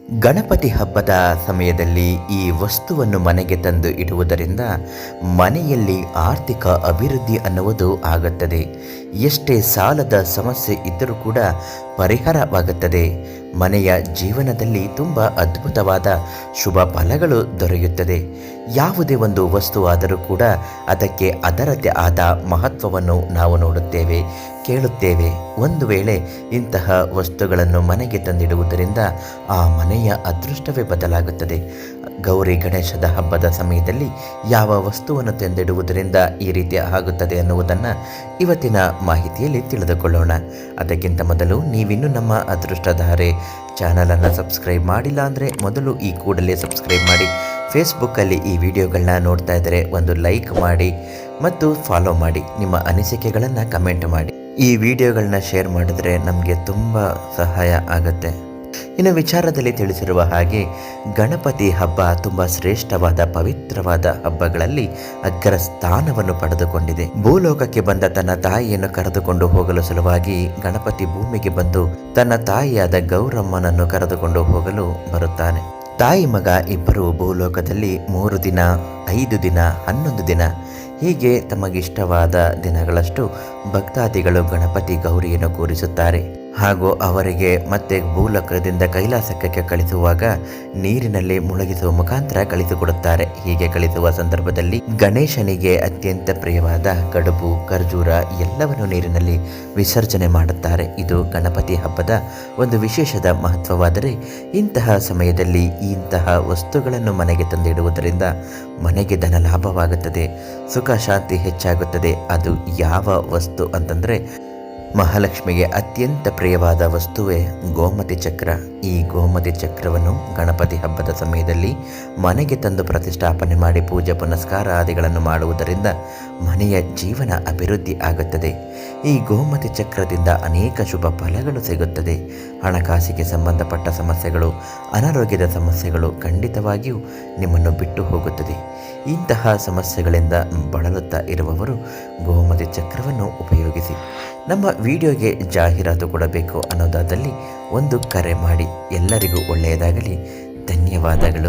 ಗಣಪತಿ ಹಬ್ಬದ ಸಮಯದಲ್ಲಿ ಈ ವಸ್ತುವನ್ನು ಮನೆಗೆ ತಂದು ಇಡುವುದರಿಂದ ಮನೆಯಲ್ಲಿ ಆರ್ಥಿಕ ಅಭಿವೃದ್ಧಿ ಅನ್ನುವುದು ಆಗುತ್ತದೆ. ಎಷ್ಟೇ ಸಾಲದ ಸಮಸ್ಯೆ ಇದ್ದರೂ ಕೂಡ ಪರಿಹಾರವಾಗುತ್ತದೆ. ಮನೆಯ ಜೀವನದಲ್ಲಿ ತುಂಬ ಅದ್ಭುತವಾದ ಶುಭ ಫಲಗಳು ದೊರೆಯುತ್ತದೆ. ಯಾವುದೇ ಒಂದು ವಸ್ತು ಆದರೂ ಕೂಡ ಅದಕ್ಕೆ ಅದರದ್ದೇ ಆದ ಮಹತ್ವವನ್ನು ನಾವು ನೋಡುತ್ತೇವೆ, ಕೇಳುತ್ತೇವೆ. ಒಂದು ವೇಳೆ ಇಂತಹ ವಸ್ತುಗಳನ್ನು ಮನೆಗೆ ತಂದಿಡುವುದರಿಂದ ಆ ಮನೆಯ ಅದೃಷ್ಟವೇ ಬದಲಾಗುತ್ತದೆ. ಗೌರಿ ಗಣೇಶದ ಹಬ್ಬದ ಸಮಯದಲ್ಲಿ ಯಾವ ವಸ್ತುವನ್ನು ತಂದಿಡುವುದರಿಂದ ಈ ರೀತಿ ಆಗುತ್ತದೆ ಅನ್ನುವುದನ್ನು ಇವತ್ತಿನ ಮಾಹಿತಿಯಲ್ಲಿ ತಿಳಿದುಕೊಳ್ಳೋಣ. ಅದಕ್ಕಿಂತ ಮೊದಲು ನೀವಿನ್ನೂ ನಮ್ಮ ಅದೃಷ್ಟಧಾರೆ ಚಾನಲನ್ನು ಸಬ್ಸ್ಕ್ರೈಬ್ ಮಾಡಿಲ್ಲ ಅಂದರೆ ಮೊದಲು ಈ ಕೂಡಲೇ ಸಬ್ಸ್ಕ್ರೈಬ್ ಮಾಡಿ. ಫೇಸ್ಬುಕ್ಕಲ್ಲಿ ಈ ವಿಡಿಯೋಗಳನ್ನ ನೋಡ್ತಾ ಇದ್ದರೆ ಒಂದು ಲೈಕ್ ಮಾಡಿ ಮತ್ತು ಫಾಲೋ ಮಾಡಿ. ನಿಮ್ಮ ಅನಿಸಿಕೆಗಳನ್ನು ಕಮೆಂಟ್ ಮಾಡಿ. ಈ ವಿಡಿಯೋಗಳನ್ನ ಶೇರ್ ಮಾಡಿದ್ರೆ ನಮಗೆ ತುಂಬ ಸಹಾಯ ಆಗುತ್ತೆ. ಇನ್ನು ವಿಚಾರದಲ್ಲಿ ತಿಳಿಸಿರುವ ಹಾಗೆ ಗಣಪತಿ ಹಬ್ಬ ತುಂಬ ಶ್ರೇಷ್ಠವಾದ ಪವಿತ್ರವಾದ ಹಬ್ಬಗಳಲ್ಲಿ ಅಗ್ರ ಸ್ಥಾನವನ್ನು ಪಡೆದುಕೊಂಡಿದೆ. ಭೂಲೋಕಕ್ಕೆ ಬಂದ ತನ್ನ ತಾಯಿಯನ್ನು ಕರೆದುಕೊಂಡು ಹೋಗಲು ಸಲುವಾಗಿ ಗಣಪತಿ ಭೂಮಿಗೆ ಬಂದು ತನ್ನ ತಾಯಿಯಾದ ಗೌರಮ್ಮನನ್ನು ಕರೆದುಕೊಂಡು ಹೋಗಲು ಬರುತ್ತಾನೆ. ತಾಯಿ ಮಗ ಇಬ್ಬರು ಭೂಲೋಕದಲ್ಲಿ 3 ದಿನ, 5 ದಿನ, 11 ದಿನ ಹೀಗೆ ತಮಗಿಷ್ಟವಾದ ದಿನಗಳಷ್ಟು ಭಕ್ತಾದಿಗಳು ಗಣಪತಿ ಗೌರಿಯನ್ನು ಕೂರಿಸುತ್ತಾರೆ. ಹಾಗೂ ಅವರಿಗೆ ಮತ್ತೆ ಭೂಲೋಕದಿಂದ ಕೈಲಾಸಕ್ಕೆ ಕಳಿಸುವಾಗ ನೀರಿನಲ್ಲಿ ಮುಳುಗಿಸುವ ಮುಖಾಂತರ ಕಳಿಸಿಕೊಡುತ್ತಾರೆ. ಹೀಗೆ ಕಳಿಸುವ ಸಂದರ್ಭದಲ್ಲಿ ಗಣೇಶನಿಗೆ ಅತ್ಯಂತ ಪ್ರಿಯವಾದ ಕಡುಬು, ಖರ್ಜೂರ ಎಲ್ಲವನ್ನು ನೀರಿನಲ್ಲಿ ವಿಸರ್ಜನೆ ಮಾಡುತ್ತಾರೆ. ಇದು ಗಣಪತಿ ಹಬ್ಬದ ಒಂದು ವಿಶೇಷದ ಮಹತ್ವವಾದರೆ, ಇಂತಹ ಸಮಯದಲ್ಲಿ ಇಂತಹ ವಸ್ತುಗಳನ್ನು ಮನೆಗೆ ತಂದಿಡುವುದರಿಂದ ಮನೆಗೆ ಧನ ಲಾಭವಾಗುತ್ತದೆ, ಸುಖ ಶಾಂತಿ ಹೆಚ್ಚಾಗುತ್ತದೆ. ಅದು ಯಾವ ವಸ್ತು ಅಂತಂದರೆ ಮಹಾಲಕ್ಷ್ಮಿಗೆ ಅತ್ಯಂತ ಪ್ರಿಯವಾದ ವಸ್ತುವೇ ಗೋಮತಿ ಚಕ್ರ. ಈ ಗೋಮತಿ ಚಕ್ರವನ್ನು ಗಣಪತಿ ಹಬ್ಬದ ಸಮಯದಲ್ಲಿ ಮನೆಗೆ ತಂದು ಪ್ರತಿಷ್ಠಾಪನೆ ಮಾಡಿ ಪೂಜೆ ಪುನಸ್ಕಾರ ಆದಿಗಳನ್ನು ಮಾಡುವುದರಿಂದ ಮನೆಯ ಜೀವನ ಅಭಿವೃದ್ಧಿ ಆಗುತ್ತದೆ. ಈ ಗೋಮತಿ ಚಕ್ರದಿಂದ ಅನೇಕ ಶುಭ ಫಲಗಳು ಸಿಗುತ್ತದೆ. ಹಣಕಾಸಿಗೆ ಸಂಬಂಧಪಟ್ಟ ಸಮಸ್ಯೆಗಳು, ಅನಾರೋಗ್ಯದ ಸಮಸ್ಯೆಗಳು ಖಂಡಿತವಾಗಿಯೂ ನಿಮ್ಮನ್ನು ಬಿಟ್ಟು ಹೋಗುತ್ತದೆ. ಇಂತಹ ಸಮಸ್ಯೆಗಳಿಂದ ಬಳಲುತ್ತಾ ಇರುವವರು ಗೋಮತಿ ಚಕ್ರವನ್ನು ಉಪಯೋಗಿಸಿ. ನಮ್ಮ ವಿಡಿಯೋಗೆ ಜಾಹೀರಾತು ಕೊಡಬೇಕು ಅನ್ನೋದಾದಲ್ಲಿ ಒಂದು ಕರೆ ಮಾಡಿ. ಎಲ್ಲರಿಗೂ ಒಳ್ಳೆಯದಾಗಲಿ. ಧನ್ಯವಾದಗಳು.